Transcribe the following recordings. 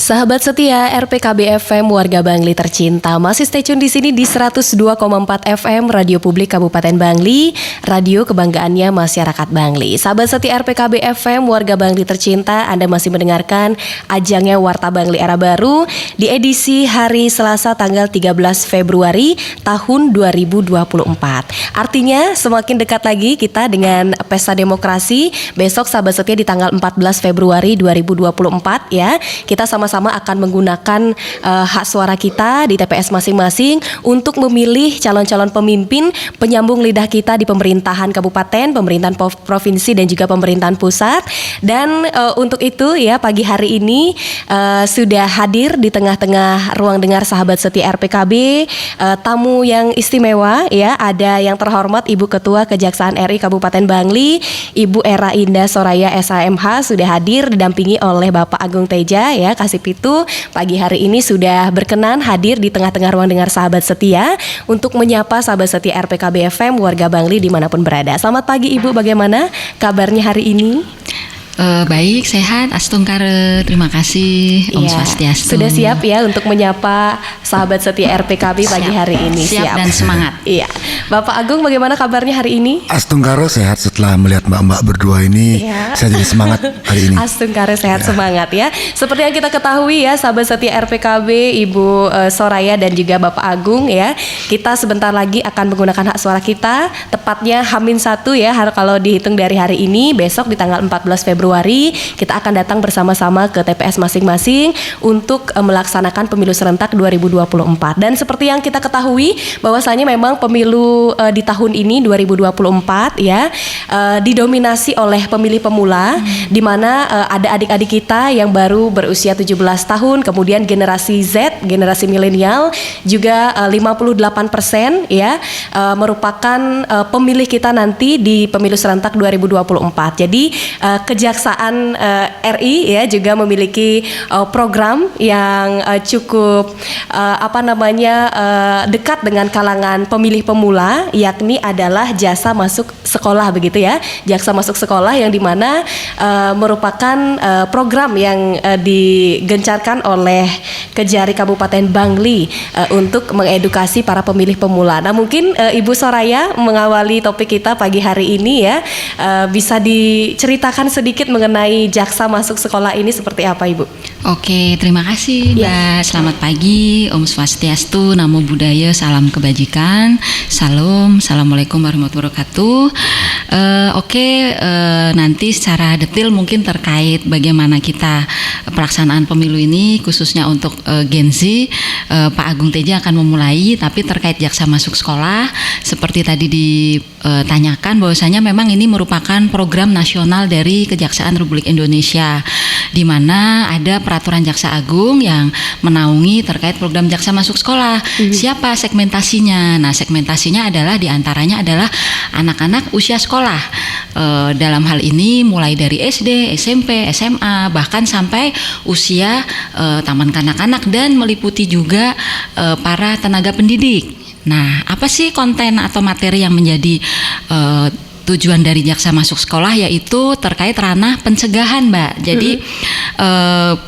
Sahabat setia RPKB FM warga Bangli tercinta, masih stay tune di sini di 102,4 FM Radio Publik Kabupaten Bangli, radio kebanggaannya masyarakat Bangli. Sahabat setia RPKB FM warga Bangli tercinta, Anda masih mendengarkan ajangnya Warta Bangli Era Baru di edisi hari Selasa tanggal 13 Februari tahun 2024. Artinya semakin dekat lagi kita dengan pesta demokrasi besok, sahabat setia, di tanggal 14 Februari 2024 ya. Kita sama-sama akan menggunakan hak suara kita di TPS masing-masing untuk memilih calon-calon pemimpin penyambung lidah kita di pemerintahan kabupaten, pemerintahan provinsi dan juga pemerintahan pusat. Dan untuk itu ya, pagi hari ini sudah hadir di tengah-tengah ruang dengar sahabat setia RPKB tamu yang istimewa ya. Ada yang terhormat Ibu Ketua Kejaksaan RI Kabupaten Bangli, Ibu Era Indah Soraya SHMH sudah hadir didampingi oleh Bapak Agung Teja ya. Itu pagi hari ini sudah berkenan hadir di tengah-tengah ruang dengar sahabat setia untuk menyapa sahabat setia RPKB FM warga Bangli dimanapun berada. Selamat pagi Ibu, bagaimana kabarnya hari ini? Baik, sehat, astungkare, terima kasih, Om Swastiastu. Sudah siap ya untuk menyapa sahabat setia RPKB pagi hari ini? Siap dan semangat. Iya, Bapak Agung bagaimana kabarnya hari ini? Astungkare sehat, setelah melihat mbak-mbak berdua ini, saya jadi semangat hari ini. Astungkare sehat semangat ya. Seperti yang kita ketahui ya, sahabat setia RPKB, Ibu Soraya dan juga Bapak Agung ya, kita sebentar lagi akan menggunakan hak suara kita, tepatnya H-1 ya, kalau dihitung dari hari ini. Besok di tanggal 14 Februari kita akan datang bersama-sama ke TPS masing-masing untuk melaksanakan pemilu serentak 2024. Dan seperti yang kita ketahui bahwasanya memang pemilu di tahun ini 2024 ya didominasi oleh pemilih pemula, di mana ada adik-adik kita yang baru berusia 17 tahun, kemudian generasi Z, generasi milenial juga 58% ya merupakan pemilih kita nanti di pemilu serentak 2024. Jadi Kejaksaan RI ya juga memiliki program yang cukup dekat dengan kalangan pemilih pemula, yakni adalah jasa masuk sekolah begitu ya. Jasa masuk sekolah yang dimana merupakan program yang digencarkan oleh Kejari Kabupaten Bangli untuk mengedukasi para pemilih pemula. Nah, mungkin Ibu Soraya mengawali topik kita pagi hari ini ya, bisa diceritakan sedikit mengenai jaksa masuk sekolah ini seperti apa Ibu? Oke, terima kasih Mbak. Selamat pagi, Om Swastiastu, Namo Buddhaya, salam kebajikan, salam, assalamualaikum warahmatullahi wabarakatuh. Nanti secara detail mungkin terkait bagaimana kita pelaksanaan pemilu ini khususnya untuk Gen Z, Pak Agung Teja akan memulai. Tapi terkait jaksa masuk sekolah, seperti tadi ditanyakan bahwasanya memang ini merupakan program nasional dari Kejaksaan Republik Indonesia, di mana ada peraturan Jaksa Agung yang menaungi terkait program jaksa masuk sekolah. Siapa segmentasinya? Nah, segmentasinya adalah diantaranya adalah anak-anak usia sekolah. Dalam hal ini mulai dari SD, SMP, SMA, bahkan sampai usia taman kanak-kanak dan meliputi juga para tenaga pendidik. Nah, apa sih konten atau materi yang menjadi tujuan dari jaksa masuk sekolah, yaitu terkait ranah pencegahan, Mbak. Jadi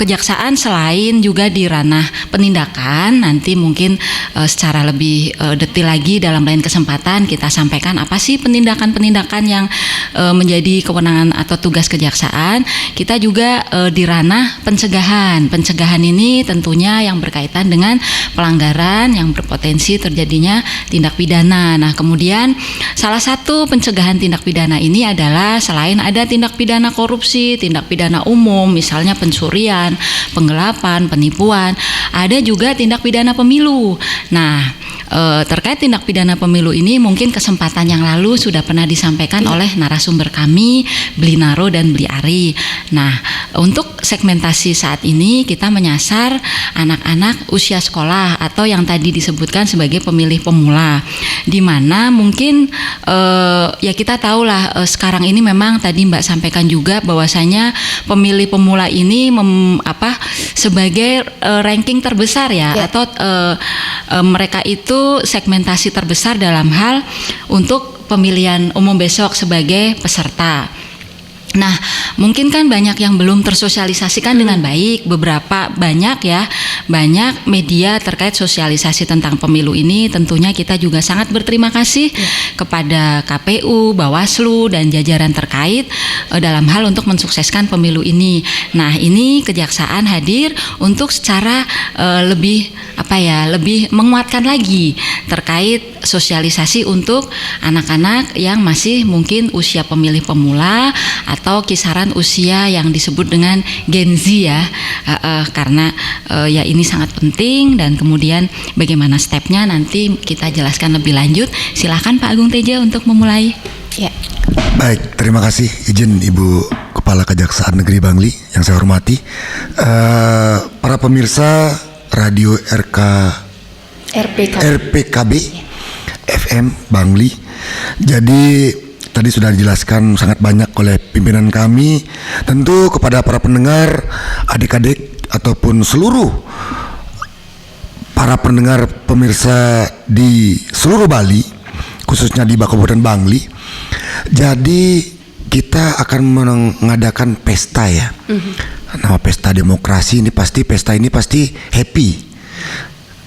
kejaksaan selain juga di ranah penindakan, nanti mungkin secara lebih detail lagi dalam lain kesempatan kita sampaikan apa sih penindakan-penindakan yang menjadi kewenangan atau tugas kejaksaan. Kita juga di ranah pencegahan. Pencegahan ini tentunya yang berkaitan dengan pelanggaran yang berpotensi terjadinya tindak pidana. Nah, kemudian salah satu pencegahan tindak pidana ini adalah selain ada tindak pidana korupsi, tindak pidana umum, misalnya pencurian, penggelapan, penipuan, ada juga tindak pidana pemilu. Nah, terkait tindak pidana pemilu ini mungkin kesempatan yang lalu sudah pernah disampaikan oleh narasumber kami, Bli Naro dan Bli Ari. Nah, untuk segmentasi saat ini kita menyasar anak-anak usia sekolah atau yang tadi disebutkan sebagai pemilih pemula, di mana mungkin ya kita tahulah sekarang ini memang tadi Mbak sampaikan juga bahwasanya pemilih pemula ini sebagai ranking terbesar ya. Atau mereka itu segmentasi terbesar dalam hal untuk pemilihan umum besok sebagai peserta. Nah, mungkin kan banyak yang belum tersosialisasikan dengan baik, banyak media terkait sosialisasi tentang pemilu ini. Tentunya kita juga sangat berterima kasih kepada KPU, Bawaslu dan jajaran terkait dalam hal untuk mensukseskan pemilu ini. Nah, ini Kejaksaan hadir untuk secara lebih menguatkan lagi terkait sosialisasi untuk anak-anak yang masih mungkin usia pemilih pemula atau kisaran usia yang disebut dengan Gen Z ya, karena ya ini sangat penting. Dan kemudian bagaimana stepnya nanti kita jelaskan lebih lanjut. Silakan Pak Agung Teja untuk memulai. Ya. Baik, terima kasih izin Ibu Kepala Kejaksaan Negeri Bangli yang saya hormati. Para pemirsa Radio RPKB FM Bangli. Jadi tadi sudah dijelaskan sangat banyak oleh pimpinan kami. Tentu kepada para pendengar, adik-adik ataupun seluruh para pendengar pemirsa di seluruh Bali, khususnya di Kabupaten Bangli. Jadi kita akan mengadakan pesta ya. Nama pesta demokrasi ini pesta ini pasti happy.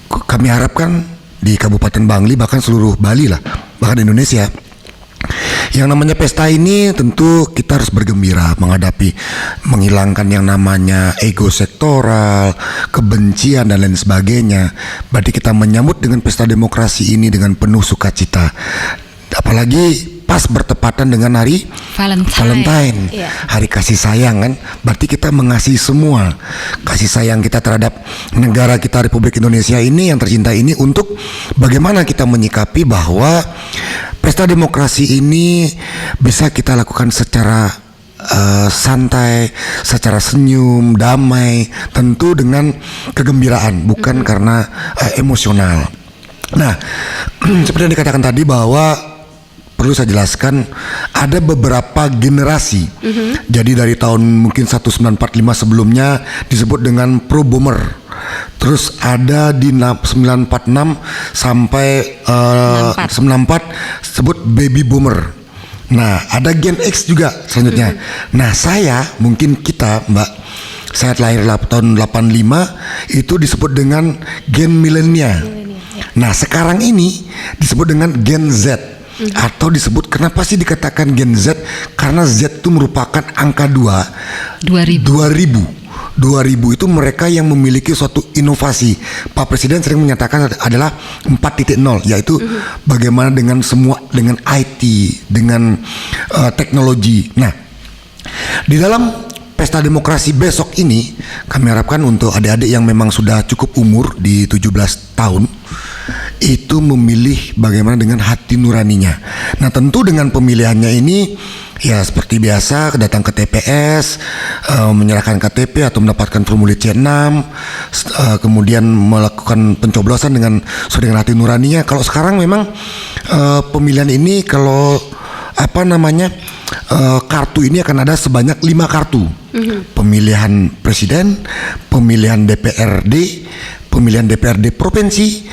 Kami harapkan di Kabupaten Bangli, bahkan seluruh Bali lah, bahkan Indonesia, yang namanya pesta ini tentu kita harus bergembira menghilangkan yang namanya ego sektoral, kebencian dan lain sebagainya. Berarti kita menyambut dengan pesta demokrasi ini dengan penuh sukacita. Apalagi pas bertepatan dengan hari Valentine, hari kasih sayang kan. Berarti kita mengasihi semua, kasih sayang kita terhadap negara kita Republik Indonesia ini yang tercinta ini, untuk bagaimana kita menyikapi bahwa pesta demokrasi ini bisa kita lakukan secara santai, secara senyum, damai, tentu dengan kegembiraan, bukan karena emosional. Nah, seperti yang dikatakan tadi bahwa perlu saya jelaskan ada beberapa generasi. Jadi dari tahun mungkin 1945 sebelumnya disebut dengan Pro Bomber. Terus ada di 946 sampai 94 sebut Baby Boomer. Nah, ada Gen X juga selanjutnya. Nah, kita Mbak, saya lahir tahun 85, itu disebut dengan Gen Millennial. Nah, sekarang ini disebut dengan Gen Z. Atau disebut, kenapa sih dikatakan Gen Z? Karena Z itu merupakan angka 2000 itu mereka yang memiliki suatu inovasi. Pak Presiden sering menyatakan adalah 4.0, yaitu bagaimana dengan semua, dengan IT, dengan teknologi. Nah, di dalam pesta demokrasi besok ini kami harapkan untuk adik-adik yang memang sudah cukup umur di 17 tahun itu memilih bagaimana dengan hati nuraninya. Nah, tentu dengan pemilihannya ini ya seperti biasa, datang ke TPS, menyerahkan KTP atau mendapatkan formulir C6, kemudian melakukan pencoblosan dengan sesuai dengan hati nuraninya. Kalau sekarang memang pemilihan ini kalau kartu ini akan ada sebanyak 5 kartu. Pemilihan presiden, pemilihan pemilihan DPRD provinsi,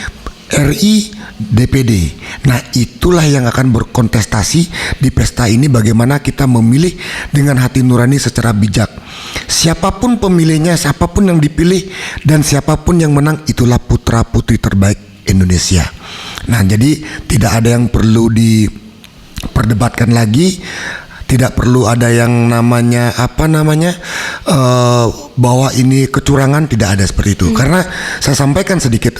RI, DPD. Nah, itulah yang akan berkontestasi di pesta ini, bagaimana kita memilih dengan hati nurani secara bijak. Siapapun pemilihnya, siapapun yang dipilih, dan siapapun yang menang, itulah putra putri terbaik Indonesia. Nah, jadi tidak ada yang perlu diperdebatkan lagi. Tidak perlu ada yang namanya bahwa ini kecurangan, tidak ada seperti itu. Karena saya sampaikan sedikit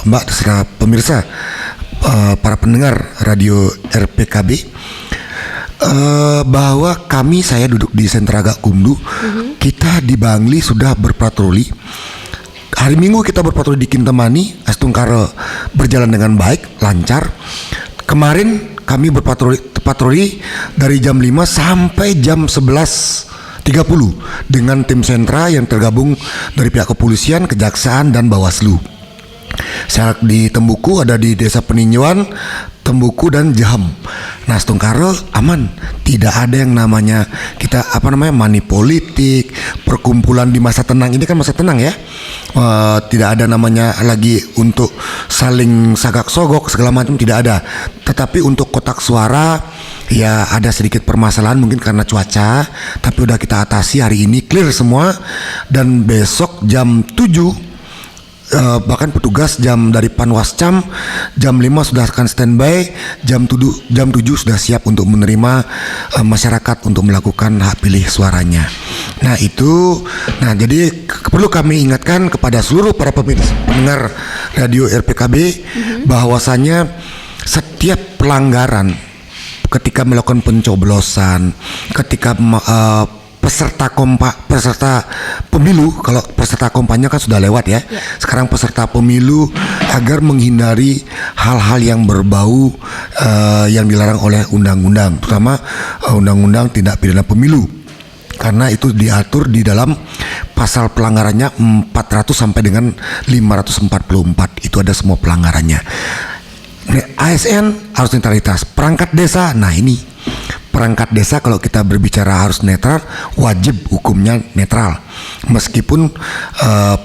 Mbak, serta pemirsa, para pendengar radio RPKB, bahwa saya duduk di Sentra Gakumdu, kita di Bangli sudah berpatroli. Hari Minggu kita berpatroli di Kintamani, Astungkara berjalan dengan baik, lancar. Kemarin kami berpatroli dari jam 5 sampai jam 11.30 dengan tim sentra yang tergabung dari pihak kepolisian, kejaksaan, dan Bawaslu. Saya di Tembuku, ada di Desa Peninjauan, Tembuku dan Jaham. Nah, Astungkara aman, tidak ada yang namanya money politik, perkumpulan di masa tenang. Ini kan masa tenang ya. Tidak ada namanya lagi untuk saling sagak sogok segala macam, tidak ada. Tetapi untuk kotak suara Ya ada sedikit permasalahan mungkin karena cuaca, tapi udah kita atasi hari ini, clear semua. Dan besok jam 7 bahkan petugas dari Panwascam jam 5 sudah akan standby, jam 7 sudah siap untuk menerima masyarakat untuk melakukan hak pilih suaranya. Nah itu, jadi perlu kami ingatkan kepada seluruh para pendengar radio RPKB bahwasanya setiap pelanggaran ketika melakukan pencoblosan, ketika peserta pemilu, kalau peserta kampanye kan sudah lewat ya. Sekarang peserta pemilu agar menghindari hal-hal yang berbau yang dilarang oleh undang-undang, terutama undang-undang tindak pidana pemilu. Karena itu diatur di dalam pasal pelanggarannya 400 sampai dengan 544. Itu ada semua pelanggarannya. ASN harus netralitas. Perangkat desa, nah ini perangkat desa kalau kita berbicara harus netral, wajib hukumnya netral. Meskipun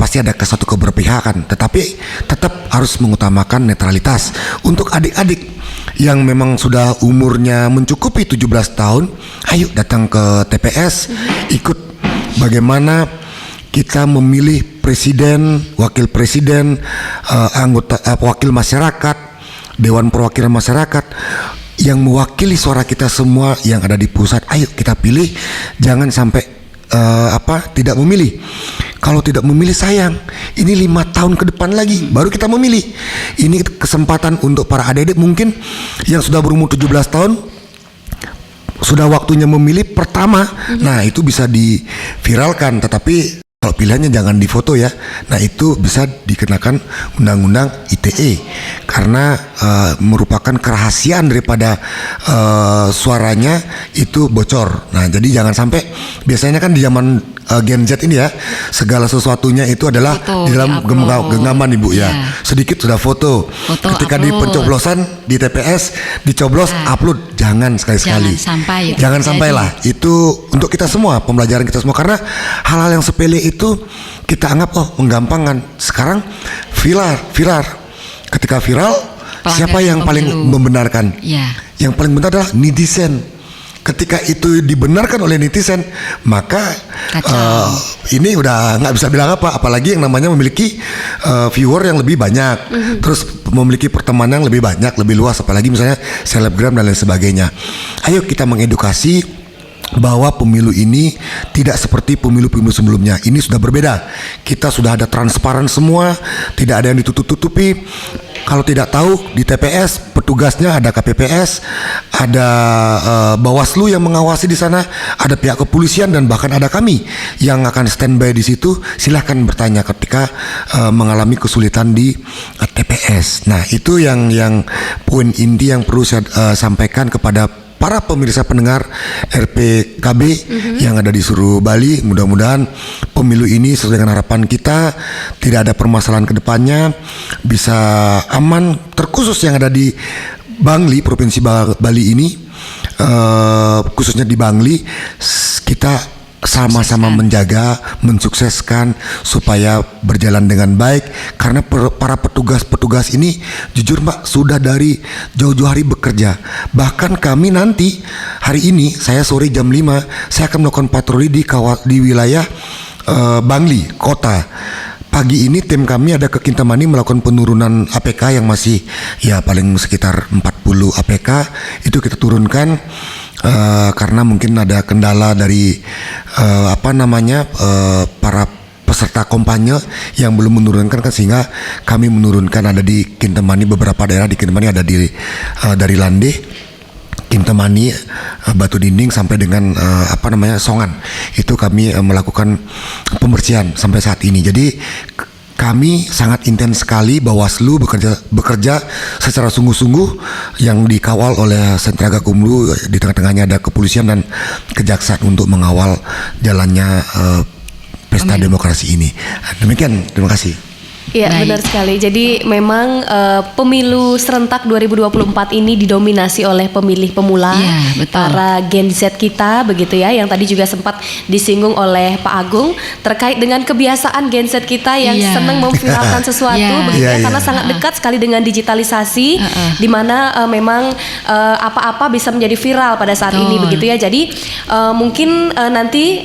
pasti ada satu keberpihakan, tetapi tetap harus mengutamakan netralitas. Untuk adik-adik yang memang sudah umurnya mencukupi 17 tahun, ayo datang ke TPS, ikut bagaimana kita memilih presiden, wakil presiden, wakil masyarakat, Dewan Perwakilan Masyarakat yang mewakili suara kita semua yang ada di pusat. Ayo kita pilih, jangan sampai tidak memilih. Kalau tidak memilih sayang, ini 5 tahun ke depan lagi baru kita memilih. Ini kesempatan untuk para adik-adik mungkin yang sudah berumur 17 tahun, sudah waktunya memilih pertama. Nah itu bisa diviralkan, tetapi kalau pilihannya jangan difoto ya. Nah itu bisa dikenakan undang-undang ITE karena merupakan kerahasiaan daripada suaranya itu bocor. Nah jadi jangan sampai, biasanya kan di zaman Gen Z ini ya, segala sesuatunya itu adalah foto, di dalam genggaman Ibu ya. Sedikit sudah foto ketika di pencoblosan di TPS dicoblos upload, jangan sekali-sekali. Jangan sampai lah. Itu untuk kita semua, pembelajaran kita semua, karena hal-hal yang sepele itu kita anggap menggampangkan. Sekarang viral. Ketika viral, siapa yang paling membenarkan? Yang paling benar adalah netizen. Ketika itu dibenarkan oleh netizen, maka ini udah nggak bisa bilang apa, apalagi yang namanya memiliki viewer yang lebih banyak, terus memiliki pertemanan yang lebih banyak, lebih luas, apalagi misalnya selebgram dan lain sebagainya. Ayo kita mengedukasi bahwa pemilu ini tidak seperti pemilu-pemilu sebelumnya. Ini sudah berbeda. Kita sudah ada transparan semua, tidak ada yang ditutup-tutupi. Kalau tidak tahu di TPS, petugasnya ada KPPS, ada Bawaslu yang mengawasi di sana, ada pihak kepolisian dan bahkan ada kami yang akan standby di situ. Silahkan bertanya ketika mengalami kesulitan di TPS. Nah itu yang poin inti yang perlu saya sampaikan kepada para pemirsa pendengar RPKB yang ada di seluruh Bali. Mudah-mudahan pemilu ini sesuai dengan harapan kita, tidak ada permasalahan ke depannya, bisa aman, terkhusus yang ada di Bangli, Provinsi Bali ini, khususnya di Bangli, kita sama-sama menjaga, mensukseskan supaya berjalan dengan baik. Karena para petugas-petugas ini jujur Mbak sudah dari jauh-jauh hari bekerja. Bahkan kami nanti hari ini, saya sore jam 5 saya akan melakukan patroli di wilayah Bangli kota. Pagi ini tim kami ada ke Kintamani melakukan penurunan APK yang masih ya paling sekitar 40 APK. Itu kita turunkan karena mungkin ada kendala dari para peserta kampanye yang belum menurunkan kan, sehingga kami menurunkan ada di Kintamani, beberapa daerah di Kintamani ada dari Lande, Kintamani, Batu Dinding sampai dengan Songan. Itu kami melakukan pembersihan sampai saat ini. Jadi kami sangat intens sekali, Bawaslu bekerja secara sungguh-sungguh yang dikawal oleh Sentra Gakumdu. Di tengah-tengahnya ada kepolisian dan kejaksaan untuk mengawal jalannya pesta demokrasi ini. Demikian, terima kasih. Iya, Baik. benar sekali. Jadi memang pemilu serentak 2024 ini didominasi oleh pemilih pemula, Iya, betul. para Gen Z kita begitu ya, yang tadi juga sempat disinggung oleh Pak Agung terkait dengan kebiasaan Gen Z kita yang Iya. senang memviralkan sesuatu Iya. begitu ya, Iya, karena iya. sangat dekat sekali dengan digitalisasi, di mana memang apa-apa bisa menjadi viral pada saat ini Betul. begitu ya. Jadi mungkin nanti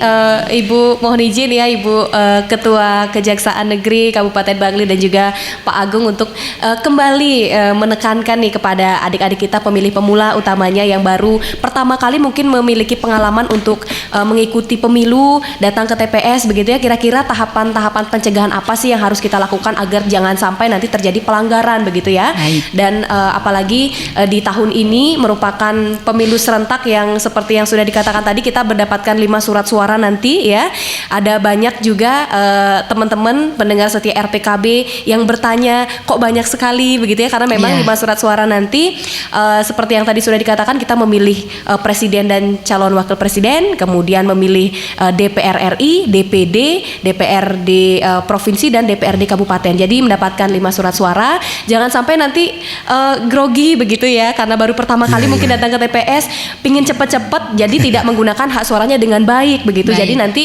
Ibu mohon izin ya, Ibu Ketua Kejaksaan Negeri Kabupaten Bangli dan juga Pak Agung untuk kembali menekankan nih kepada adik-adik kita pemilih pemula utamanya yang baru pertama kali mungkin memiliki pengalaman untuk mengikuti pemilu, datang ke TPS begitu ya. Kira-kira tahapan-tahapan pencegahan apa sih yang harus kita lakukan agar jangan sampai nanti terjadi pelanggaran begitu ya. Baik. Dan apalagi di tahun ini merupakan pemilu serentak yang seperti yang sudah dikatakan tadi, kita mendapatkan 5 surat suara nanti ya. Ada banyak juga teman-teman pendengar setia RPKB yang bertanya kok banyak sekali begitu ya, karena memang Iya. 5 surat suara nanti seperti yang tadi sudah dikatakan, kita memilih presiden dan calon wakil presiden, kemudian memilih DPR RI, DPD, DPRD provinsi dan DPRD kabupaten. Jadi mendapatkan 5 surat suara. Jangan sampai nanti grogi begitu ya, karena baru pertama kali Iya, mungkin iya. datang ke TPS, pingin cepet-cepet jadi tidak menggunakan hak suaranya dengan baik begitu. Baik. Jadi nanti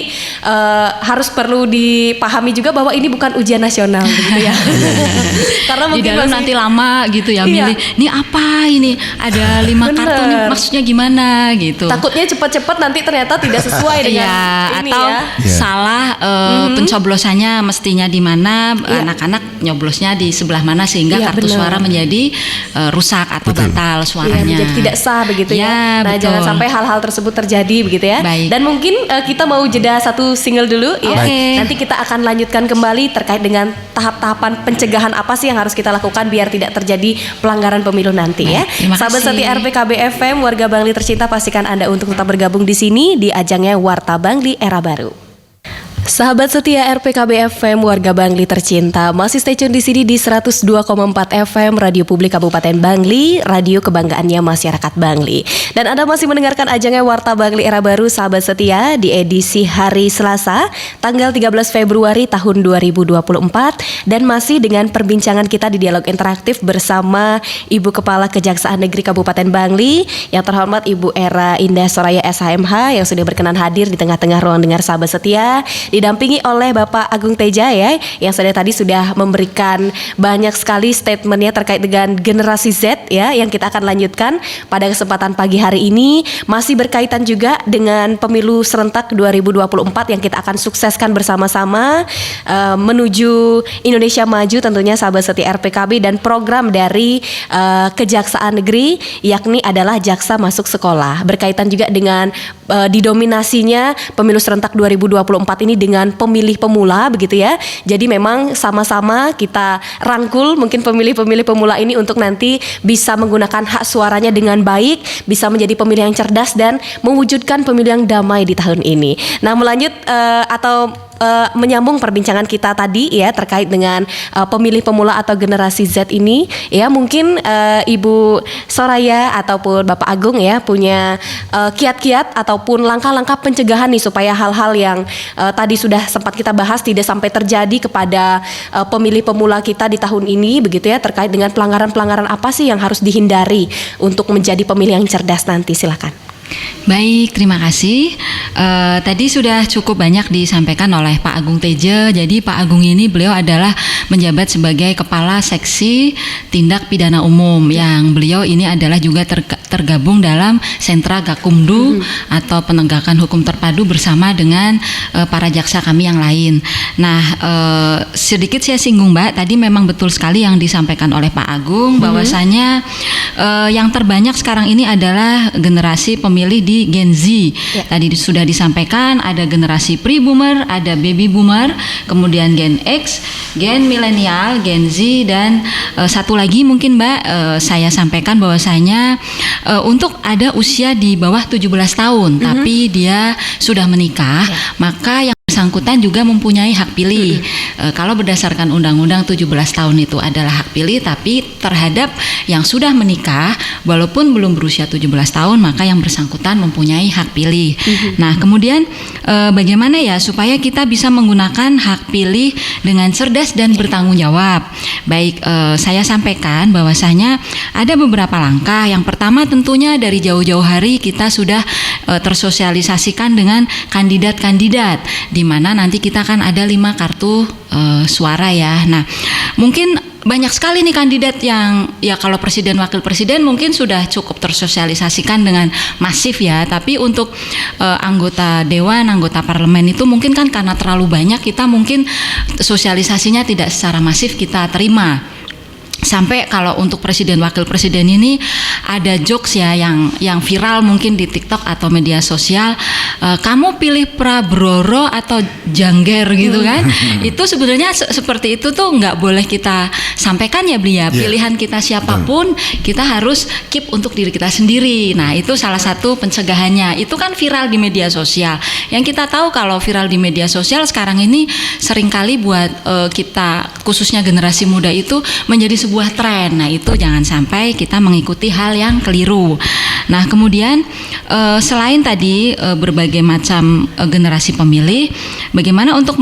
harus perlu dipahami juga bahwa ini bukan ujian nasional begitu ya. Karena Di mungkin dalam masih- nanti lama gitu ya, Iya. milih ini apa ini, ada 5 Bener. kartu nih, maksudnya gimana gitu. takutnya cepet-cepet nanti ternyata tidak sesuai dengan Iya, ini atau ya. Iya. salah pencoblosannya mestinya di mana, Iya. anak-anak nyoblosnya di sebelah mana sehingga Iya, kartu benar. suara menjadi rusak atau Betul. batal Iya, suaranya. menjadi tidak sah begitu ya. Ya, Nah, betul. jangan sampai hal-hal tersebut terjadi begitu ya. Baik. Dan mungkin kita mau jeda satu single dulu ya. Oke. Nanti kita akan lanjutkan kembali terkait dengan tahap-tahapan pencegahan apa sih yang harus kita lakukan biar tidak terjadi pelanggaran pemilu nanti ya. Baik, terima Sahabat kasih. setia RPKB FM, warga Bangli tercinta, pastikan Anda untuk tetap bergabung di sini di ajangnya Warta Bangli Era Baru. Sahabat setia RPKB FM, warga Bangli tercinta, masih stay tune di sini di 102,4 FM Radio Publik Kabupaten Bangli, radio kebanggaannya masyarakat Bangli. Dan Anda masih mendengarkan ajangnya Warta Bangli Era Baru, sahabat setia, di edisi hari Selasa, tanggal 13 Februari tahun 2024, dan masih dengan perbincangan kita di dialog interaktif bersama Ibu Kepala Kejaksaan Negeri Kabupaten Bangli, yang terhormat Ibu Era Indah Soraya SHMH yang sudah berkenan hadir di tengah-tengah ruang dengar sahabat setia, didampingi oleh Bapak Agung Teja ya, yang tadi sudah memberikan banyak sekali statementnya terkait dengan generasi Z ya, yang kita akan lanjutkan pada kesempatan pagi hari ini, masih berkaitan juga dengan pemilu serentak 2024 yang kita akan sukseskan bersama-sama menuju Indonesia Maju tentunya, sahabat setia RPKB, dan program dari Kejaksaan Negeri yakni adalah Jaksa Masuk Sekolah, berkaitan juga dengan didominasinya pemilu serentak 2024 ini dengan pemilih pemula begitu ya. Jadi memang sama-sama kita rangkul mungkin pemilih-pemilih pemula ini untuk nanti bisa menggunakan hak suaranya dengan baik, bisa menjadi pemilih yang cerdas dan mewujudkan pemilu yang damai di tahun ini. Nah, melanjut atau menyambung perbincangan kita tadi ya terkait dengan pemilih pemula atau generasi Z ini ya, mungkin Ibu Soraya ataupun Bapak Agung ya punya kiat-kiat ataupun langkah-langkah pencegahan nih supaya hal-hal yang tadi sudah sempat kita bahas tidak sampai terjadi kepada pemilih pemula kita di tahun ini begitu ya, terkait dengan pelanggaran-pelanggaran apa sih yang harus dihindari untuk menjadi pemilih yang cerdas nanti. Silakan. Baik, terima kasih. Tadi sudah cukup banyak disampaikan oleh Pak Agung Teja. Jadi Pak Agung ini beliau adalah menjabat sebagai Kepala Seksi Tindak Pidana Umum, yang beliau ini adalah juga tergabung dalam Sentra Gakumdu atau Penegakan Hukum Terpadu bersama dengan para jaksa kami yang lain. Nah, sedikit saya singgung Mbak, tadi memang betul sekali yang disampaikan oleh Pak Agung bahwasanya yang terbanyak sekarang ini adalah generasi pemilih di Gen Z. Ya. Tadi sudah disampaikan ada generasi pre-boomer, ada baby boomer, kemudian Gen X, Gen milenial, Gen Z, dan satu lagi mungkin Mbak, saya sampaikan bahwasanya untuk ada usia di bawah 17 tahun tapi dia sudah menikah, maka yang bersangkutan bersangkutan juga mempunyai hak pilih. Kalau berdasarkan Undang-Undang 17 tahun itu adalah hak pilih, tapi terhadap yang sudah menikah walaupun belum berusia 17 tahun maka yang bersangkutan mempunyai hak pilih. Nah, kemudian bagaimana ya supaya kita bisa menggunakan hak pilih dengan cerdas dan bertanggung jawab. Baik, saya sampaikan bahwasanya ada beberapa langkah. Yang pertama tentunya dari jauh-jauh hari kita sudah tersosialisasikan dengan kandidat-kandidat, di mana nanti kita kan ada 5 kartu suara ya. Nah, mungkin banyak sekali nih kandidat yang ya kalau presiden wakil presiden mungkin sudah cukup tersosialisasikan dengan masif ya, tapi untuk anggota dewan, anggota parlemen itu mungkin kan karena terlalu banyak kita mungkin sosialisasinya tidak secara masif kita terima. Sampai kalau untuk presiden wakil presiden ini ada jokes ya yang viral mungkin di TikTok atau media sosial, kamu pilih Prabroro atau Jangger gitu kan. Itu sebenarnya seperti itu tuh nggak boleh kita sampaikan ya Blia. Pilihan kita siapapun kita harus keep untuk diri kita sendiri. Nah, itu salah satu pencegahannya. Itu kan viral di media sosial. Yang kita tahu kalau viral di media sosial sekarang ini seringkali buat kita khususnya generasi muda itu menjadi sebuah tren. Nah, itu jangan sampai kita mengikuti hal yang keliru. Nah, kemudian selain tadi berbagai macam generasi pemilih, bagaimana untuk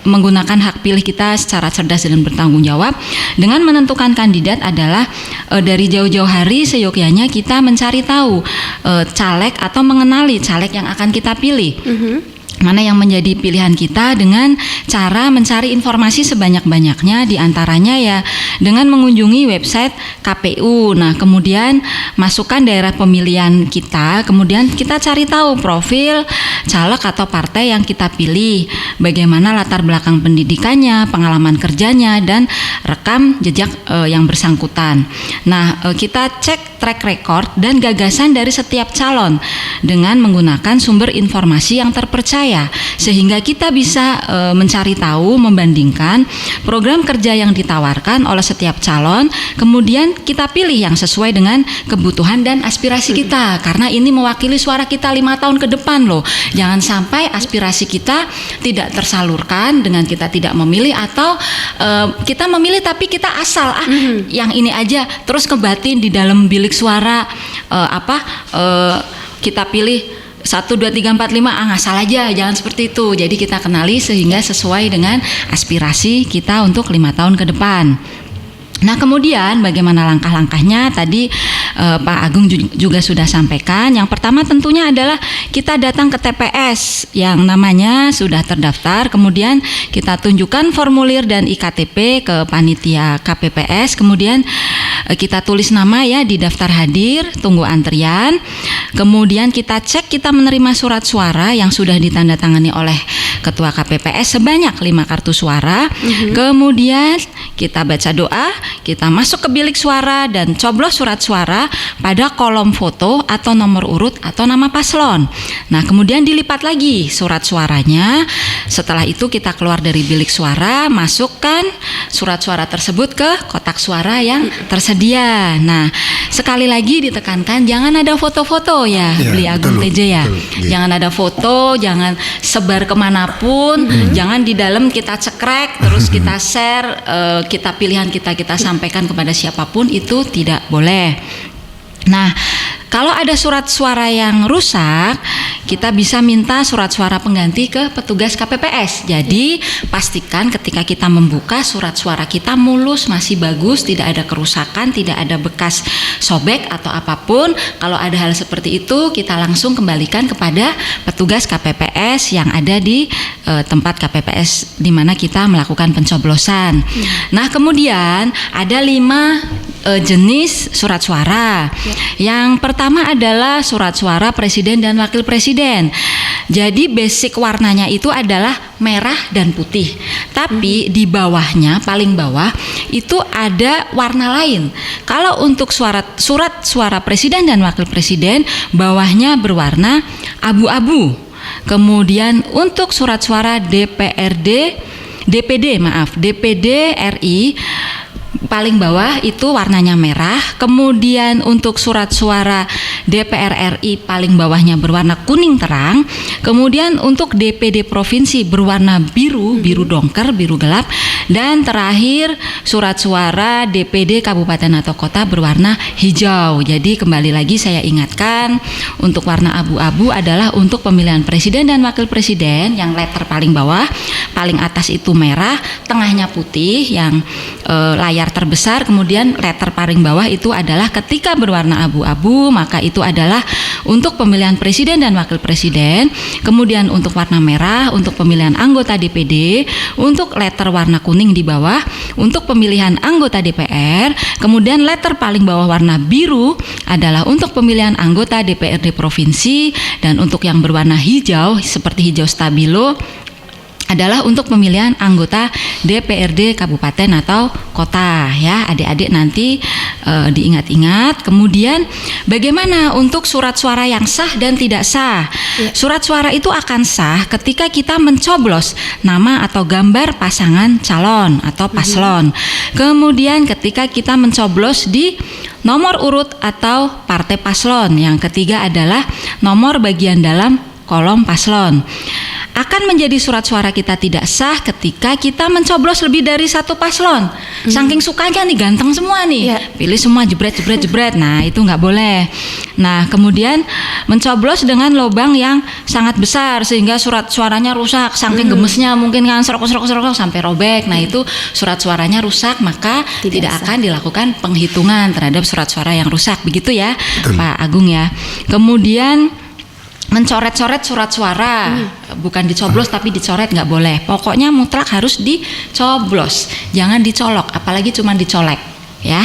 menggunakan hak pilih kita secara cerdas dan bertanggung jawab dengan menentukan kandidat adalah dari jauh-jauh hari seyogyanya kita mencari tahu caleg atau mengenali caleg yang akan kita pilih. Mana yang menjadi pilihan kita dengan cara mencari informasi sebanyak-banyaknya, diantaranya ya dengan mengunjungi website KPU. Nah, kemudian masukkan daerah pemilihan kita, kemudian kita cari tahu profil caleg atau partai yang kita pilih, bagaimana latar belakang pendidikannya, pengalaman kerjanya, dan rekam jejak yang bersangkutan. Nah, kita cek track record dan gagasan dari setiap calon dengan menggunakan sumber informasi yang terpercaya, sehingga kita bisa mencari tahu, membandingkan program kerja yang ditawarkan oleh setiap calon, kemudian kita pilih yang sesuai dengan kebutuhan dan aspirasi kita, karena ini mewakili suara kita 5 tahun ke depan loh. Jangan sampai aspirasi kita tidak tersalurkan dengan kita tidak memilih, atau kita memilih tapi kita asal yang ini aja, terus kebatin di dalam bilik suara kita pilih 1, 2, 3, 4, 5 ngasal aja, jangan seperti itu. Jadi kita kenali sehingga sesuai dengan aspirasi kita untuk 5 tahun ke depan. Nah, kemudian bagaimana langkah-langkahnya tadi Pak Agung juga sudah sampaikan. Yang pertama tentunya adalah kita datang ke TPS yang namanya sudah terdaftar, kemudian kita tunjukkan formulir dan IKTP ke panitia KPPS, kemudian kita tulis nama ya di daftar hadir, tunggu antrian. Kemudian kita cek kita menerima surat suara yang sudah ditandatangani oleh Ketua KPPS sebanyak 5 kartu suara. Kemudian kita baca doa, kita masuk ke bilik suara dan coblos surat suara pada kolom foto atau nomor urut atau nama paslon. Nah, kemudian dilipat lagi surat suaranya. Setelah itu kita keluar dari bilik suara, masukkan surat suara tersebut ke kotak suara yang tersedia. Nah, sekali lagi ditekankan jangan ada foto-foto ya, Beli Agung TJ ya. Jangan ada foto, jangan sebar kemanapun, jangan di dalam kita cekrek terus kita share, kita pilihan kita sampaikan kepada siapapun, itu tidak boleh. Nah, kalau ada surat suara yang rusak, kita bisa minta surat suara pengganti ke petugas KPPS. Jadi pastikan ketika kita membuka surat suara kita mulus, masih bagus, tidak ada kerusakan, tidak ada bekas sobek atau apapun. Kalau ada hal seperti itu, kita langsung kembalikan kepada petugas KPPS yang ada di tempat KPPS di mana kita melakukan pencoblosan. Nah, kemudian ada 5 jenis surat suara. Yang pertama adalah surat suara presiden dan wakil presiden. Jadi basic warnanya itu adalah merah dan putih. Tapi di bawahnya, paling bawah itu ada warna lain. Kalau untuk surat suara presiden dan wakil presiden, bawahnya berwarna abu-abu. Kemudian untuk surat suara DPD RI, paling bawah itu warnanya merah. Kemudian untuk surat suara DPR RI paling bawahnya berwarna kuning terang. Kemudian untuk DPD provinsi berwarna biru dongker, biru gelap. Dan terakhir surat suara DPD kabupaten atau kota berwarna hijau. Jadi kembali lagi saya ingatkan, untuk warna abu-abu adalah untuk pemilihan presiden dan wakil presiden yang letter paling bawah, paling atas itu merah, tengahnya putih yang layar terbesar, kemudian letter paling bawah itu adalah ketika berwarna abu-abu maka itu adalah untuk pemilihan presiden dan wakil presiden. Kemudian untuk warna merah untuk pemilihan anggota DPD, untuk letter warna kuning di bawah untuk pemilihan anggota DPR, kemudian letter paling bawah warna biru adalah untuk pemilihan anggota DPRD provinsi, dan untuk yang berwarna hijau seperti hijau stabilo adalah untuk pemilihan anggota DPRD kabupaten atau kota, ya adik-adik nanti diingat-ingat. Kemudian bagaimana untuk surat suara yang sah dan tidak sah? Surat suara itu akan sah ketika kita mencoblos nama atau gambar pasangan calon atau paslon. Kemudian ketika kita mencoblos di nomor urut atau partai paslon. Yang ketiga adalah nomor bagian dalam kolom paslon. Akan menjadi surat suara kita tidak sah ketika kita mencoblos lebih dari satu paslon. Saking sukanya nih, ganteng semua nih, pilih semua jebret. Nah itu nggak boleh. Nah kemudian mencoblos dengan lubang yang sangat besar sehingga surat suaranya rusak. Saking gemesnya mungkin kan serok sampai robek. Nah itu surat suaranya rusak, maka tidak akan dilakukan penghitungan terhadap surat suara yang rusak. Begitu ya Pak Agung ya. Kemudian mencoret-coret surat suara, bukan dicoblos tapi dicoret nggak boleh. Pokoknya mutlak harus dicoblos, jangan dicolok, apalagi cuma dicolek, ya.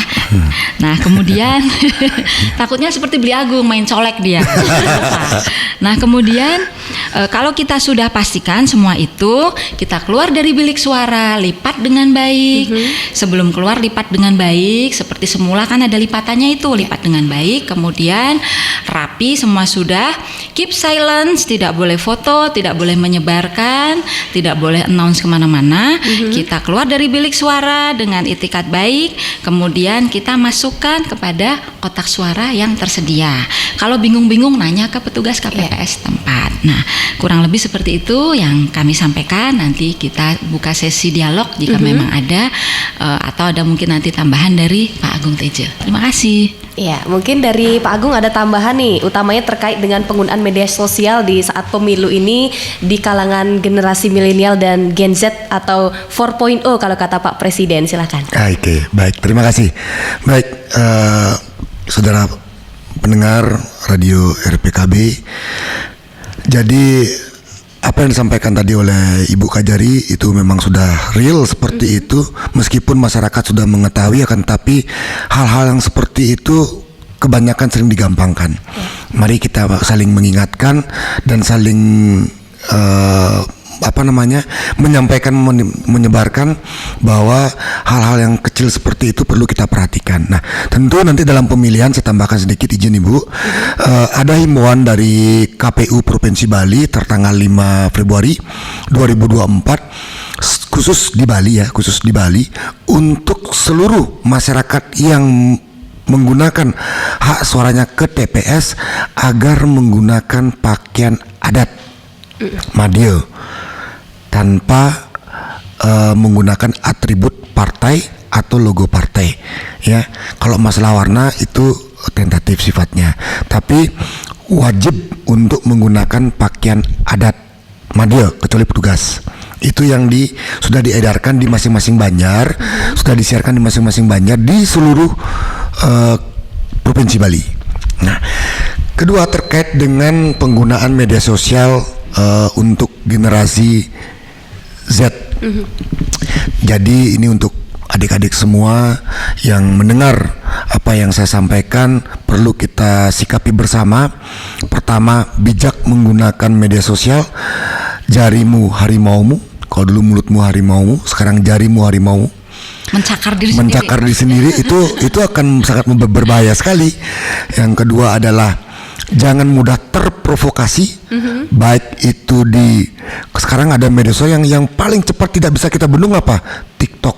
Nah kemudian takutnya seperti Beli Agung main colek dia. Nah kemudian kalau kita sudah pastikan semua itu, kita keluar dari bilik suara, lipat dengan baik. Sebelum keluar lipat dengan baik, seperti semula kan ada lipatannya itu, lipat dengan baik. Kemudian rapi semua sudah, keep silence, tidak boleh foto, tidak boleh menyebarkan, tidak boleh announce kemana-mana. Kita keluar dari bilik suara dengan itikat baik, kemudian kita masukkan kepada kotak suara yang tersedia. Kalau bingung-bingung nanya ke petugas KPPS tempat. Nah kurang lebih seperti itu yang kami sampaikan. Nanti kita buka sesi dialog jika memang ada, atau ada mungkin nanti tambahan dari Pak Agung Tejo. Terima kasih. Ya, mungkin dari Pak Agung ada tambahan nih, utamanya terkait dengan penggunaan media sosial di saat pemilu ini di kalangan generasi milenial dan Gen Z atau 4.0 kalau kata Pak Presiden. Silakan. Oke, baik, terima kasih. Baik, saudara pendengar radio RPKB, jadi apa yang disampaikan tadi oleh Ibu Kajari itu memang sudah real seperti itu, meskipun masyarakat sudah mengetahui, akan tapi hal-hal yang seperti itu kebanyakan sering digampangkan. Mari kita saling mengingatkan dan saling menyampaikan, menyebarkan bahwa hal-hal yang kecil seperti itu perlu kita perhatikan. Nah, tentu nanti dalam pemilihan, saya tambahkan sedikit izin Ibu, ada himbauan dari KPU Provinsi Bali tertanggal 5 Februari 2024 khusus di Bali untuk seluruh masyarakat yang menggunakan hak suaranya ke TPS agar menggunakan pakaian adat Madya tanpa menggunakan atribut partai atau logo partai, ya. Kalau masalah warna itu tentatif sifatnya, tapi wajib untuk menggunakan pakaian adat Madya kecuali petugas. Itu yang sudah diedarkan di masing-masing banjar, sudah disiarkan di masing-masing banjar di seluruh provinsi Bali. Nah, kedua terkait dengan penggunaan media sosial untuk generasi Z. Jadi ini untuk adik-adik semua yang mendengar apa yang saya sampaikan, perlu kita sikapi bersama. Pertama, bijak menggunakan media sosial. Jarimu harimaumu. Kalau dulu mulutmu harimaumu, sekarang jarimu harimaumu. Mencakar diri sendiri itu akan sangat berbahaya sekali. Yang kedua adalah jangan mudah terprovokasi, baik itu sekarang ada media sosial yang paling cepat tidak bisa kita bendung apa? TikTok,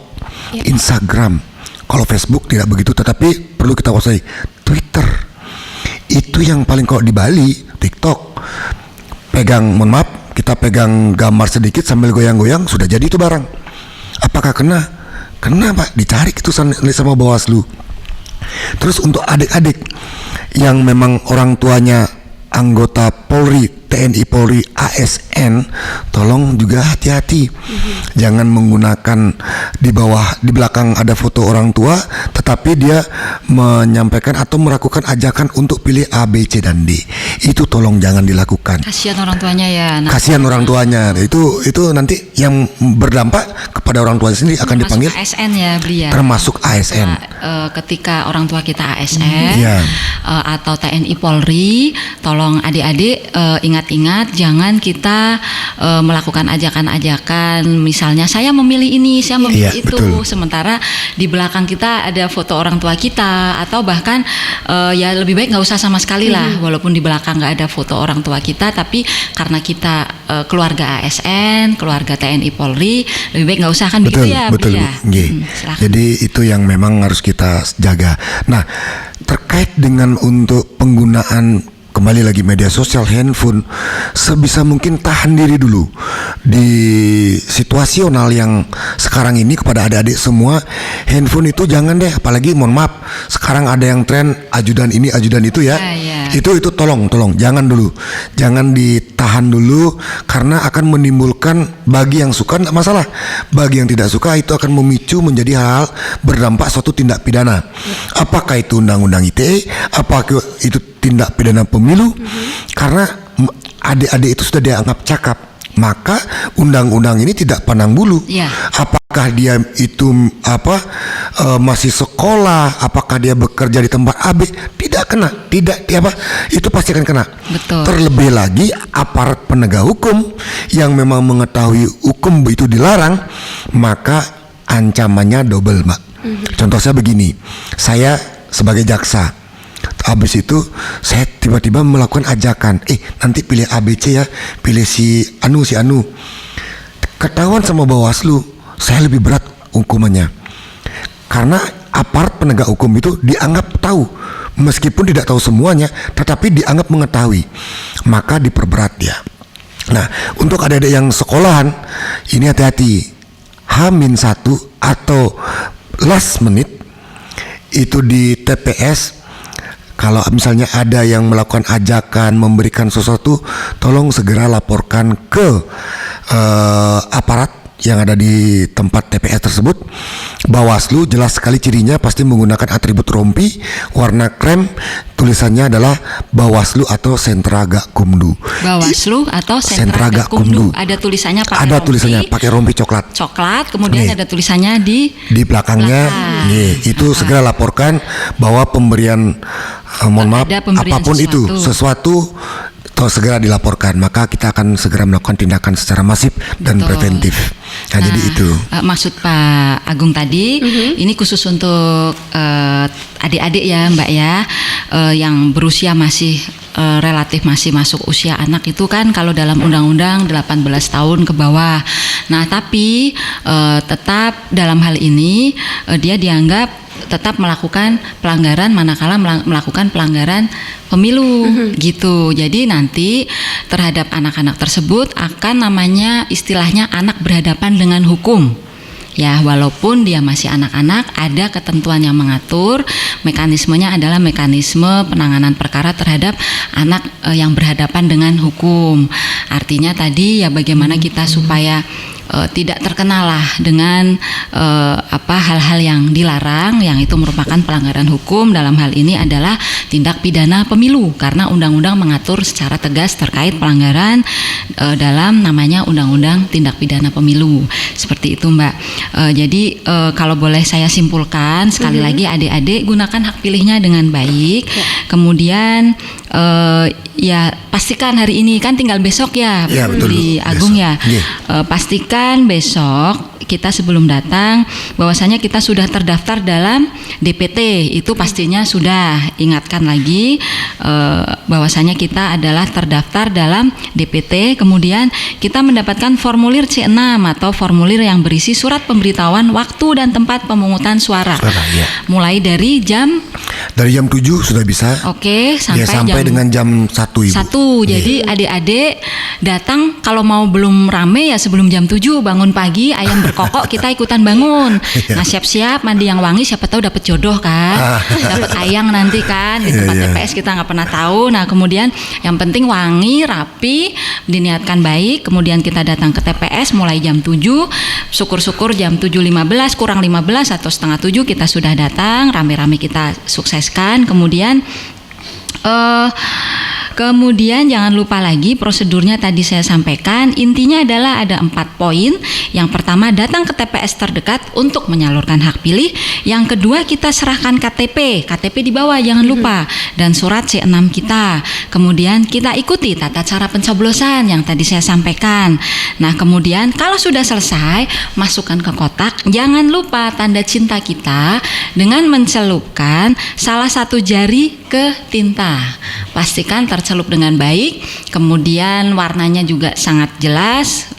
Instagram, Kalau Facebook tidak begitu, tetapi perlu kita kuasai Twitter. Itu yang paling kalau di Bali, TikTok. Mohon maaf, kita pegang gambar sedikit sambil goyang-goyang sudah jadi itu barang. Apakah kena? Kena Pak, dicari itu sama Bawaslu. Terus untuk adik-adik yang memang orang tuanya anggota Polri, TNI Polri, ASN, tolong juga hati-hati. Jangan menggunakan di belakang ada foto orang tua, tetapi dia menyampaikan atau melakukan ajakan untuk pilih A, B, C, dan D. Itu tolong jangan dilakukan. Kasihan orang tuanya ya. Kasihan orang tuanya. Itu nanti yang berdampak kepada orang tuanya sendiri akan dipanggil ASN ya, Beli ya. Termasuk ASN. Ketika orang tua kita ASN Iya. Atau TNI Polri, tolong adik-adik ingat-ingat jangan kita melakukan ajakan-ajakan, misalnya saya memilih ini, saya memilih Iya, itu, betul. sementara di belakang kita ada foto orang tua kita, atau bahkan ya lebih baik nggak usah sama sekali lah, walaupun di belakang nggak ada foto orang tua kita, tapi karena kita keluarga ASN, keluarga TNI Polri, lebih baik nggak usah, kan Betul, begitu ya, betul. Beli ya? Nggih. Silakan. Jadi itu yang memang harus kita jaga. Nah, terkait dengan untuk penggunaan kembali lagi media sosial, handphone, sebisa mungkin tahan diri dulu di situasional yang sekarang ini. Kepada adik-adik semua, handphone itu jangan deh, apalagi mohon maaf sekarang ada yang tren ajudan ini ajudan itu ya. Itu tolong jangan dulu, jangan ditahan dulu, karena akan menimbulkan, bagi yang suka tidak masalah, bagi yang tidak suka itu akan memicu menjadi hal berdampak suatu tindak pidana. Apakah itu undang-undang ITE, apakah itu tindak pidana pemilu, karena adik-adik itu sudah dianggap cakap, maka undang-undang ini tidak pandang bulu. Ya. Apakah dia itu masih sekolah, apakah dia bekerja di tempat AB, tidak kena, itu pasti akan kena. Betul. Terlebih lagi aparat penegak hukum yang memang mengetahui hukum itu dilarang, maka ancamannya double, Mbak. Contoh saya begini, saya sebagai jaksa, habis itu saya tiba-tiba melakukan ajakan, nanti pilih ABC ya, pilih si Anu. Ketahuan sama Bawaslu, saya lebih berat hukumannya. Karena aparat penegak hukum itu dianggap tahu, meskipun tidak tahu semuanya, tetapi dianggap mengetahui, maka diperberat dia. Nah, untuk adik-adik yang sekolahan, ini hati-hati, H-1 atau last minute itu di TPS. Kalau misalnya ada yang melakukan ajakan, memberikan sesuatu, tolong segera laporkan ke aparat yang ada di tempat TPS tersebut. Bawaslu jelas sekali cirinya, pasti menggunakan atribut rompi warna krem, tulisannya adalah Bawaslu atau Sentra Gakumdu. Bawaslu atau Sentra Gakumdu. Ada tulisannya pakai Ada rompi, tulisannya pakai rompi coklat. Kemudian ada tulisannya di belakangnya. Itu segera laporkan bahwa pemberian mohon maaf, ada pemberian apapun itu sesuatu segera dilaporkan, maka kita akan segera melakukan tindakan secara masif dan preventif. Nah, jadi itu maksud Pak Agung tadi, ini khusus untuk adik-adik ya Mbak ya, yang berusia masih relatif masih masuk usia anak itu kan kalau dalam undang-undang 18 tahun ke bawah. Nah tapi tetap dalam hal ini dia dianggap tetap melakukan pelanggaran manakala melakukan pelanggaran pemilu gitu. Jadi nanti terhadap anak-anak tersebut akan namanya istilahnya anak berhadapan dengan hukum. Ya, walaupun dia masih anak-anak, ada ketentuan yang mengatur, mekanismenya adalah mekanisme penanganan perkara terhadap anak yang berhadapan dengan hukum. Artinya tadi ya bagaimana kita supaya tidak terkenalah dengan hal-hal yang dilarang, yang itu merupakan pelanggaran hukum. Dalam hal ini adalah tindak pidana pemilu, karena undang-undang mengatur secara tegas terkait pelanggaran dalam namanya undang-undang tindak pidana pemilu. Seperti itu Mbak. Jadi kalau boleh saya simpulkan sekali lagi, adik-adik gunakan hak pilihnya dengan baik. Kemudian ya pastikan hari ini kan tinggal besok ya, betul, di Agung besok. Ya. Pastikan besok kita sebelum datang bahwasanya kita sudah terdaftar dalam DPT. Itu pastinya sudah, ingatkan lagi bahwasanya kita adalah terdaftar dalam DPT. Kemudian kita mendapatkan formulir C6 atau formulir yang berisi surat pemberitahuan waktu dan tempat pemungutan suara. Ya. Mulai dari jam 7 sudah bisa. Oke, sampai, ya, sampai dengan jam 1 Ibu. 1. Jadi adik-adik datang kalau mau belum rame ya sebelum jam 7 bangun pagi, ayam berkokok kita ikutan bangun. Nah, siap-siap mandi yang wangi, siapa tahu dapat jodoh kan. Dapat ayang nanti kan di tempat TPS, kita nggak pernah tahu. Nah, kemudian yang penting wangi, rapi, diniatkan baik. Kemudian kita datang ke TPS mulai jam 7. Syukur-syukur jam 7.15 kurang 15 atau setengah 7 kita sudah datang, rame-rame kita sukseskan. Kemudian jangan lupa lagi prosedurnya tadi saya sampaikan, intinya adalah ada 4 poin. Yang pertama, datang ke TPS terdekat untuk menyalurkan hak pilih. Yang kedua, kita serahkan KTP di bawah jangan lupa, dan surat C6 kita. Kemudian kita ikuti tata cara pencoblosan yang tadi saya sampaikan. Nah, kemudian kalau sudah selesai, masukkan ke kotak. Jangan lupa tanda cinta kita dengan mencelupkan salah satu jari ke tinta. Pastikan tercelup dengan baik, kemudian warnanya juga sangat jelas,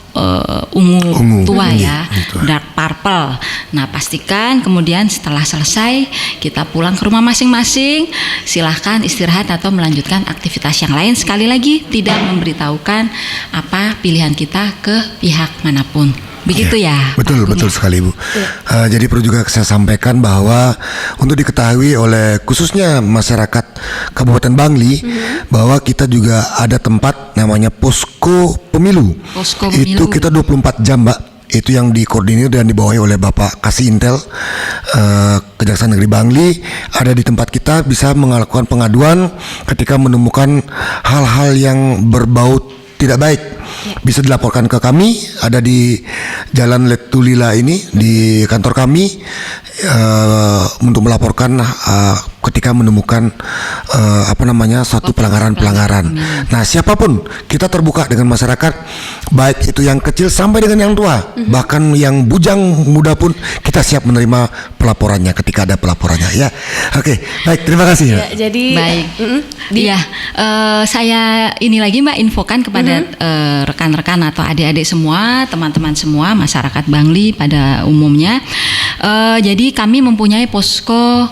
ungu tua ya, dark purple. Nah, pastikan kemudian setelah selesai kita pulang ke rumah masing-masing, silahkan istirahat atau melanjutkan aktivitas yang lain. Sekali lagi, tidak memberitahukan apa pilihan kita ke pihak manapun. Begitu ya. Betul sekali Bu. Jadi perlu juga saya sampaikan bahwa untuk diketahui oleh khususnya masyarakat Kabupaten Bangli, bahwa kita juga ada tempat namanya posko pemilu. Itu kita 24 jam Mbak. Itu yang dikoordinir dan dibawahi oleh Bapak Kasih Intel Kejaksaan Negeri Bangli. Ada di tempat kita, bisa melakukan pengaduan ketika menemukan hal-hal yang berbau tidak baik. Bisa dilaporkan ke kami, ada di Jalan Letulila ini di kantor kami, untuk melaporkan ketika menemukan suatu pelanggaran. Nah, siapapun kita terbuka dengan masyarakat, baik itu yang kecil sampai dengan yang tua, bahkan yang bujang muda pun kita siap menerima pelaporannya ketika ada pelaporannya ya. Oke, baik, terima kasih ya. Jadi baik. Saya ini lagi Mbak infokan kepada rekan-rekan atau adik-adik semua, teman-teman semua, masyarakat Bangli pada umumnya. Jadi kami mempunyai posko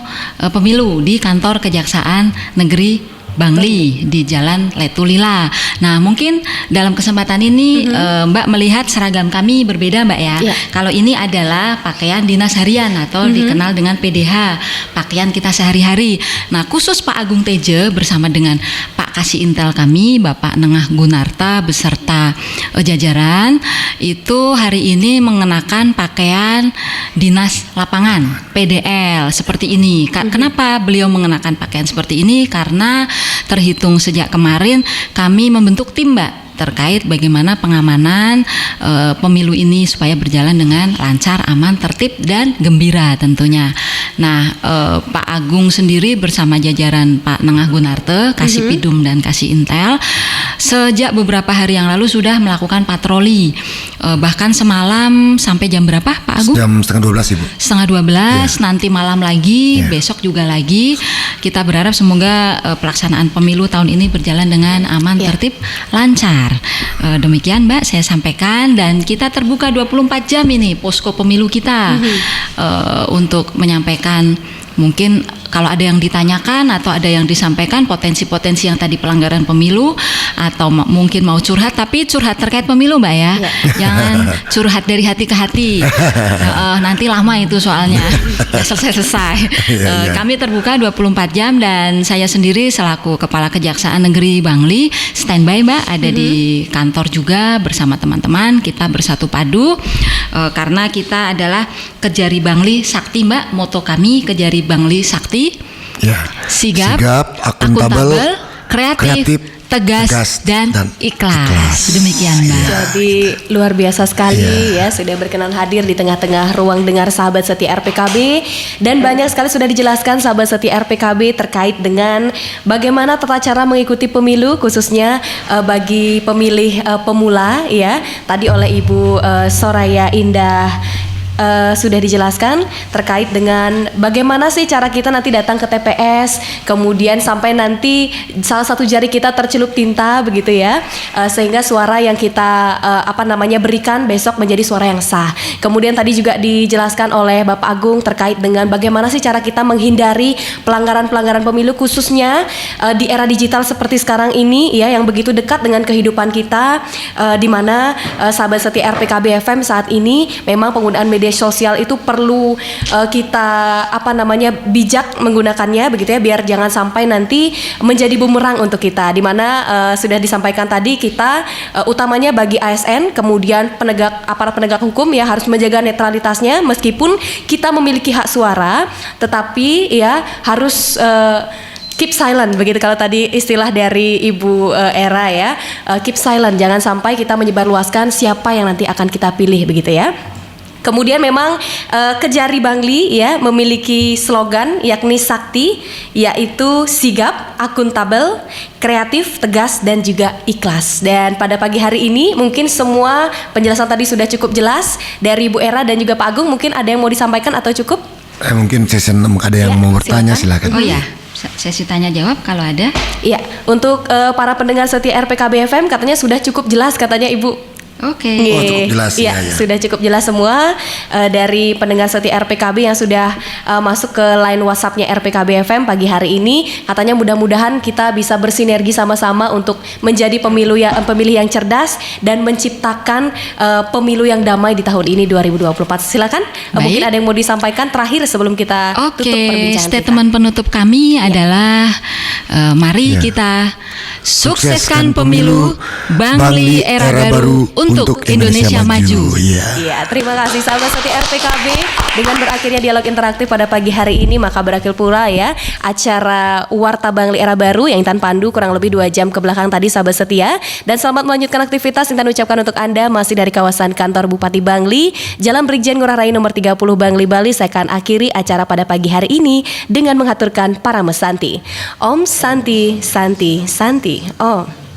pemilu di kantor Kejaksaan Negeri Bangli di Jalan Letulila. Nah, mungkin dalam kesempatan ini Mbak melihat seragam kami berbeda Mbak ya. Kalau ini adalah pakaian dinas harian atau dikenal dengan PDH, pakaian kita sehari-hari. Nah, khusus Pak Agung Teja bersama dengan Pak Kasih Intel kami, Bapak Nengah Gunarta beserta jajaran itu hari ini mengenakan pakaian dinas lapangan PDL seperti ini. Kenapa beliau mengenakan pakaian seperti ini? Karena terhitung sejak kemarin kami membentuk tim Mbak terkait bagaimana pengamanan pemilu ini supaya berjalan dengan lancar, aman, tertib, dan gembira tentunya. Nah, Pak Agung sendiri bersama jajaran Pak Nengah Gunarte, Kasih Pidum dan Kasih Intel sejak beberapa hari yang lalu sudah melakukan patroli, bahkan semalam sampai jam berapa Pak Agung? Jam setengah 12 Ibu. Setengah 12, nanti malam lagi, besok juga lagi. Kita berharap semoga pelaksanaan pemilu tahun ini berjalan dengan aman, tertib, lancar. Demikian Mbak saya sampaikan, dan kita terbuka 24 jam ini posko pemilu kita untuk menyampaikan mungkin kalau ada yang ditanyakan atau ada yang disampaikan potensi-potensi yang tadi pelanggaran pemilu, atau mungkin mau curhat, tapi curhat terkait pemilu Mbak ya. Jangan curhat dari hati ke hati. Nanti lama itu soalnya. Selesai-selesai. Kami terbuka 24 jam dan saya sendiri selaku Kepala Kejaksaan Negeri Bangli standby Mbak, ada di kantor juga bersama teman-teman, kita bersatu padu karena kita adalah Kejari Bangli Sakti Mbak, moto kami Kejari Bangli Sakti. Sigap, akuntabel, kreatif, tegas dan ikhlas. Demikian Mbak. Jadi luar biasa sekali ya, sudah berkenan hadir di tengah-tengah ruang dengar sahabat setia RPKB, dan banyak sekali sudah dijelaskan sahabat setia RPKB terkait dengan bagaimana tata cara mengikuti pemilu khususnya bagi pemilih pemula ya. Tadi oleh Ibu Soraya Indah sudah dijelaskan terkait dengan bagaimana sih cara kita nanti datang ke TPS, kemudian sampai nanti salah satu jari kita tercelup tinta begitu ya, sehingga suara yang kita berikan besok menjadi suara yang sah. Kemudian tadi juga dijelaskan oleh Bapak Agung terkait dengan bagaimana sih cara kita menghindari pelanggaran-pelanggaran pemilu, khususnya di era digital seperti sekarang ini ya, yang begitu dekat dengan kehidupan kita, di mana sahabat setia RPKB FM saat ini memang penggunaan media sosial itu perlu kita bijak menggunakannya begitu ya, biar jangan sampai nanti menjadi bumerang untuk kita, di mana sudah disampaikan tadi kita utamanya bagi ASN, kemudian aparat penegak hukum ya harus menjaga netralitasnya meskipun kita memiliki hak suara, tetapi ya harus keep silent begitu kalau tadi istilah dari Ibu Era ya, keep silent, jangan sampai kita menyebarluaskan siapa yang nanti akan kita pilih begitu ya. Kemudian memang Kejari Bangli ya memiliki slogan yakni sakti, yaitu sigap, akuntabel, kreatif, tegas, dan juga ikhlas. Dan pada pagi hari ini mungkin semua penjelasan tadi sudah cukup jelas dari Bu Era dan juga Pak Agung. Mungkin ada yang mau disampaikan atau cukup? Mungkin sesi 6 ada yang mau bertanya, silakan. Oh ya, sesi tanya jawab kalau ada. Iya, untuk para pendengar setia RPKB FM katanya sudah cukup jelas katanya Ibu. Oke. Oh, cukup jelas ya, sudah cukup jelas semua dari pendengar setia RPKB yang sudah masuk ke line WhatsApp-nya RPKB FM pagi hari ini. Katanya mudah-mudahan kita bisa bersinergi sama-sama untuk menjadi pemilih yang cerdas dan menciptakan pemilu yang damai di tahun ini 2024. Silakan. Mungkin ada yang mau disampaikan terakhir sebelum kita tutup perbincangan statement penutup kami adalah mari kita sukseskan pemilu Bangli era baru untuk Indonesia maju. Iya, terima kasih sahabat setia RPKB. Dengan berakhirnya dialog interaktif pada pagi hari ini, maka berakhir pula ya acara Warta Bangli Era Baru yang Intan pandu kurang lebih 2 jam ke belakang tadi sahabat setia. Dan selamat melanjutkan aktivitas. Intan ucapkan untuk Anda masih dari kawasan kantor Bupati Bangli, Jalan Brigjen Ngurah Rai nomor 30 Bangli, Bali. Saya akan akhiri acara pada pagi hari ini dengan menghaturkan para mesanti. Om Santi Santi Santi Om.